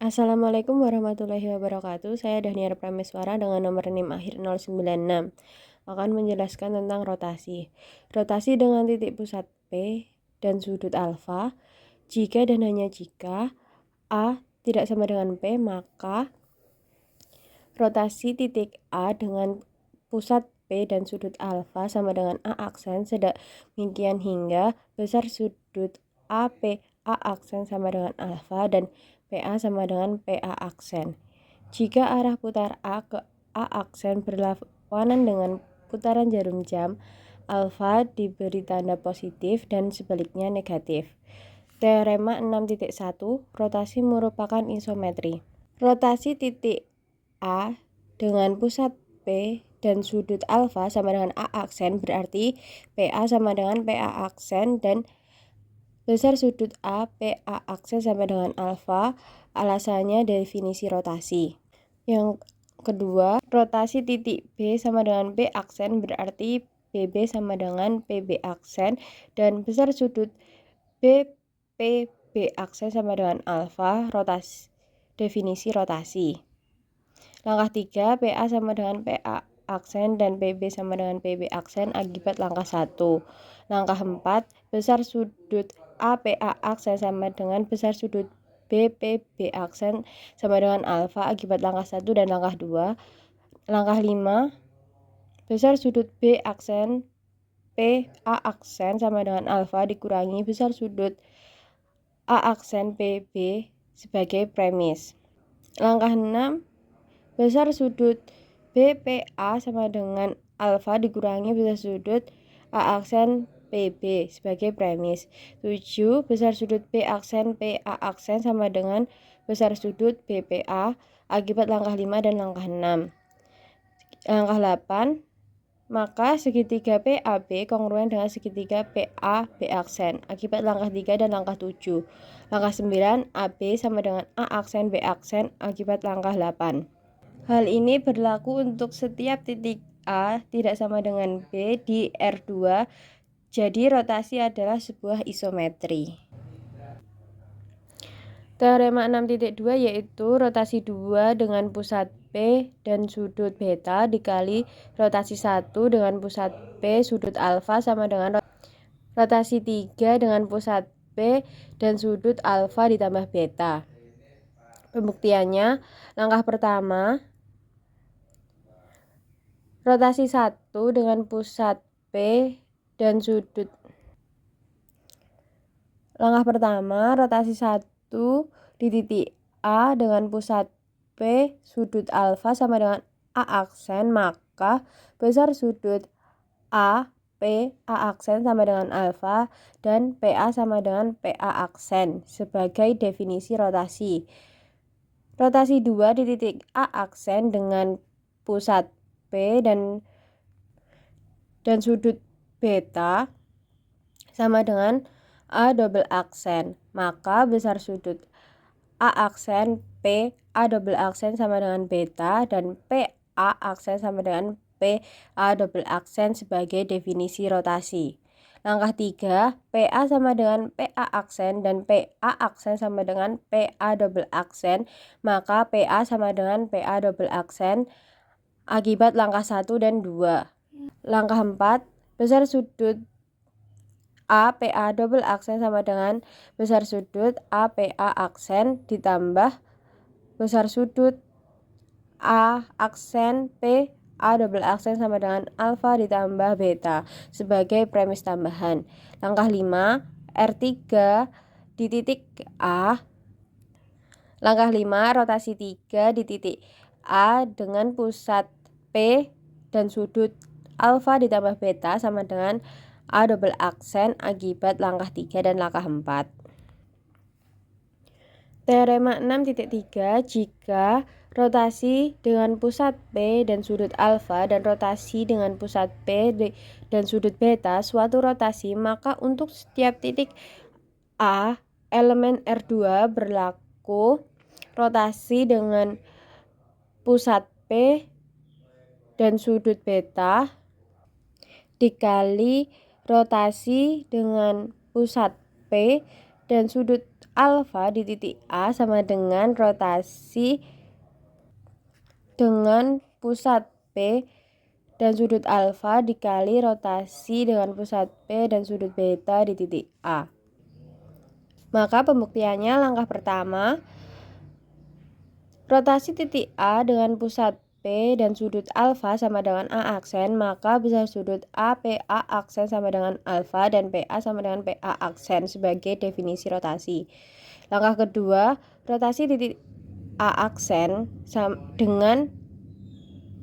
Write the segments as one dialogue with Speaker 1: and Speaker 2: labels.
Speaker 1: Assalamualaikum warahmatullahi wabarakatuh. Saya Daniar Prameswara dengan nomor NIM akhir 096 akan menjelaskan tentang rotasi. Rotasi dengan titik pusat P dan sudut alfa. Jika dan hanya jika A tidak sama dengan P, maka rotasi titik A dengan pusat P dan sudut alfa sama dengan A aksen, sedemikian hingga besar sudut AP A aksen sama dengan alfa dan PA sama dengan PA aksen. Jika arah putar A ke A aksen berlawanan dengan putaran jarum jam, alfa diberi tanda positif dan sebaliknya negatif. Teorema 6.1, rotasi merupakan isometri. Rotasi titik A dengan pusat P dan sudut alfa sama dengan A aksen, berarti PA sama dengan PA aksen dan besar sudut A PA aksen sama dengan alfa. Alasannya definisi rotasi. Yang kedua, rotasi titik B sama dengan B aksen, berarti BB sama dengan PB aksen dan besar sudut BPB aksen sama dengan alfa. Definisi rotasi. Langkah 3, PA sama dengan PA aksen dan PB sama dengan PB aksen akibat langkah 1. Langkah 4, besar sudut APA aksen sama dengan besar sudut BPB aksen sama dengan alfa akibat langkah 1 dan langkah 2. Langkah 5, besar sudut B aksen PA aksen sama dengan alfa dikurangi besar sudut A aksen PB sebagai premis. Langkah 6, besar sudut BPA sama dengan alfa dikurangi besar sudut A aksen PB sebagai premis. 7, besar sudut B aksen PA aksen sama dengan besar sudut BPA akibat langkah 5 dan langkah 6. Langkah 8, maka segitiga PAB kongruen dengan segitiga PAB aksen akibat langkah 3 dan langkah 7. Langkah 9, AB sama dengan A aksen B aksen akibat langkah 8. Hal ini berlaku untuk setiap titik A tidak sama dengan B di R2, jadi rotasi adalah sebuah isometri. Teorema 6.2 yaitu rotasi 2 dengan pusat P dan sudut beta dikali rotasi 1 dengan pusat P sudut alfa sama dengan rotasi 3 dengan pusat P dan sudut alfa ditambah beta. Pembuktiannya, langkah pertama, rotasi 1 dengan pusat P dan sudut. Langkah pertama, rotasi 1 di titik A dengan pusat P sudut alfa sama dengan A aksen, maka besar sudut A P A aksen sama dengan alfa dan PA sama dengan PA aksen sebagai definisi rotasi. Rotasi 2 di titik A aksen dengan pusat P dan sudut beta sama dengan A double aksen, maka besar sudut A aksen P A double aksen sama dengan beta dan PA aksen sama dengan PA double aksen sebagai definisi rotasi. Langkah 3, PA sama dengan PA aksen dan PA aksen sama dengan PA double aksen, maka PA sama dengan PA double aksen akibat langkah 1 dan 2. Langkah 4, besar sudut A PA double aksen sama dengan besar sudut A PA aksen ditambah besar sudut A aksen P A double aksen sama dengan alfa ditambah beta sebagai premis tambahan. Langkah 5, R3 di titik A. Langkah 5, rotasi 3 di titik A dengan pusat P dan sudut alfa ditambah beta sama dengan A double aksen akibat langkah 3 dan langkah 4. Teorema 6.3, jika rotasi dengan pusat P dan sudut alfa dan rotasi dengan pusat P dan sudut beta suatu rotasi, maka untuk setiap titik A elemen R2 berlaku rotasi dengan pusat P dan sudut beta dikali rotasi dengan pusat P dan sudut alfa di titik A sama dengan rotasi dengan pusat P dan sudut alfa dikali rotasi dengan pusat P dan sudut beta di titik A. Maka pembuktiannya langkah pertama, rotasi titik A dengan pusat P dan sudut alfa sama dengan A aksen, maka besar sudut APA aksen sama dengan alfa dan PA sama dengan PA aksen sebagai definisi rotasi. Langkah kedua, rotasi titik A aksen dengan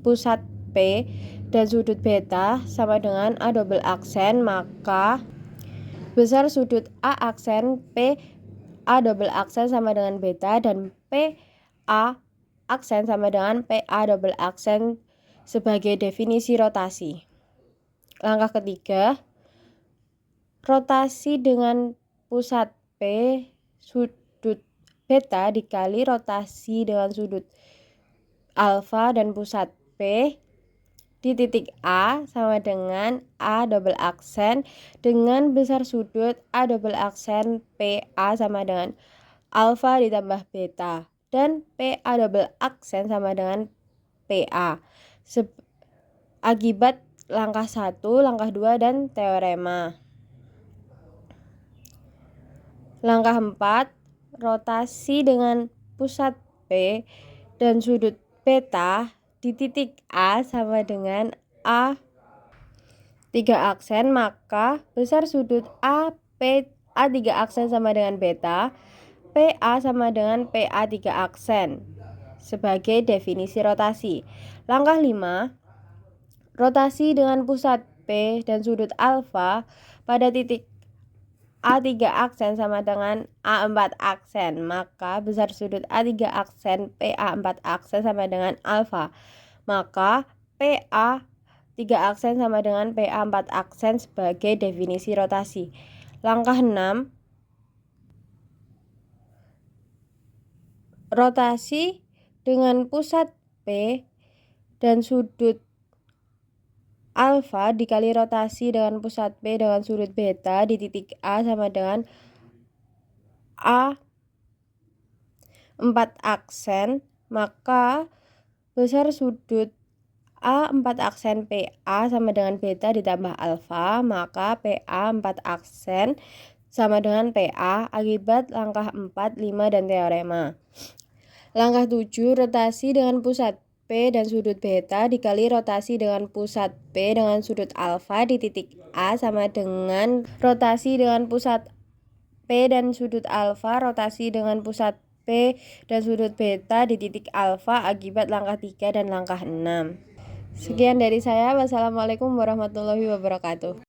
Speaker 1: pusat P dan sudut beta sama dengan A double aksen, maka besar sudut A aksen P A double aksen sama dengan beta dan PA aksen sama dengan PA double aksen sebagai definisi rotasi. Langkah ketiga, rotasi dengan pusat P sudut beta dikali rotasi dengan sudut alfa dan pusat P di titik A sama dengan A double aksen dengan besar sudut A double aksen PA sama dengan alfa ditambah beta dan PA double aksen sama dengan PA akibat langkah 1, langkah 2 dan teorema. Langkah 4, rotasi dengan pusat P dan sudut beta di titik A sama dengan A 3 aksen, maka besar sudut A3 aksen sama dengan beta, PA sama dengan PA 3 aksen sebagai definisi rotasi. Langkah 5, rotasi dengan pusat P dan sudut alfa pada titik A3 aksen sama dengan A4 aksen, maka besar sudut A3 aksen PA4 aksen sama dengan alfa, maka PA 3 aksen sama dengan PA4 aksen sebagai definisi rotasi. Langkah 6, rotasi dengan pusat P dan sudut alfa dikali rotasi dengan pusat P dengan sudut beta di titik A sama dengan A 4 aksen, maka besar sudut A4 aksen PA sama dengan beta ditambah alfa, maka PA 4 aksen sama dengan PA akibat langkah 4, 5 dan teorema. Langkah 7, rotasi dengan pusat P dan sudut beta dikali rotasi dengan pusat P dengan sudut alfa di titik A sama dengan rotasi dengan pusat P dan sudut alfa rotasi dengan pusat P dan sudut beta di titik alfa akibat langkah 3 dan langkah 6. Sekian dari saya. Wassalamualaikum warahmatullahi wabarakatuh.